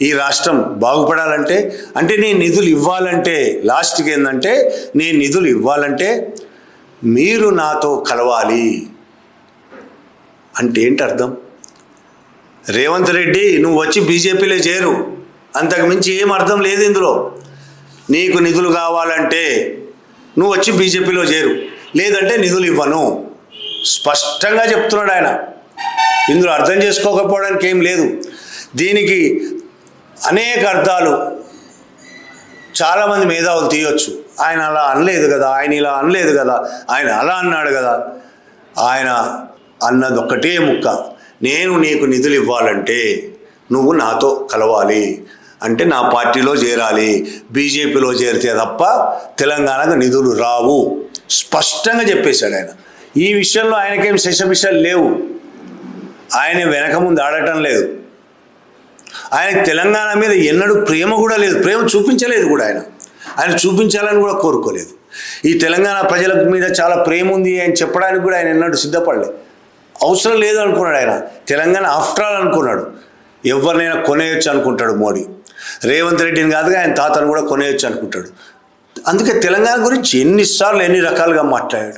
ఈ రాష్ట్రం బాగుపడాలంటే, అంటే నేను నిధులు ఇవ్వాలంటే, లాస్ట్కి ఏంటంటే నేను నిధులు ఇవ్వాలంటే మీరు నాతో కలవాలి అంటే ఏంటి అర్థం? రేవంత్ రెడ్డి నువ్వు వచ్చి బీజేపీలో చేరు, అంతకుమించి ఏం అర్థం లేదు ఇందులో. నీకు నిధులు కావాలంటే నువ్వు వచ్చి బీజేపీలో చేరు, లేదంటే నిధులు ఇవ్వను, స్పష్టంగా చెప్తున్నాడు ఆయన. ఇందులో అర్థం చేసుకోకపోవడానికి ఏం లేదు. దీనికి అనేక అర్థాలు చాలామంది మేధావులు తీయొచ్చు. ఆయన అలా అనలేదు కదా, ఆయన ఇలా అనలేదు కదా, ఆయన అలా అన్నాడు కదా. ఆయన అన్నది ఒక్కటే ముక్క, నేను నీకు నిధులు ఇవ్వాలంటే నువ్వు నాతో కలవాలి, అంటే నా పార్టీలో చేరాలి, బీజేపీలో చేరితే తప్ప తెలంగాణకు నిధులు రావు, స్పష్టంగా చెప్పేశాడు ఆయన. ఈ విషయంలో ఆయనకేం శశమిషాలు లేవు, ఆయన వెనక ముందు ఆడటం లేదు. ఆయన తెలంగాణ మీద ఎన్నడూ ప్రేమ కూడా లేదు, ప్రేమ చూపించలేదు కూడా. ఆయన చూపించాలని కూడా కోరుకోలేదు. ఈ తెలంగాణ ప్రజల మీద చాలా ప్రేమ ఉంది అని చెప్పడానికి కూడా ఆయన ఎన్నడూ సిద్ధపడలేదు. అవసరం లేదు అనుకున్నాడు ఆయన. తెలంగాణ ఆఫ్టర్ ఆల్ అనుకున్నాడు. ఎవరినైనా కొనేయొచ్చు అనుకుంటాడు మోడీ. రేవంత్ రెడ్డిని కాదుగా ఆయన తాతను కూడా కొనేయొచ్చు అనుకుంటాడు. అందుకే తెలంగాణ గురించి ఎన్నిసార్లు ఎన్ని రకాలుగా మాట్లాడాడు.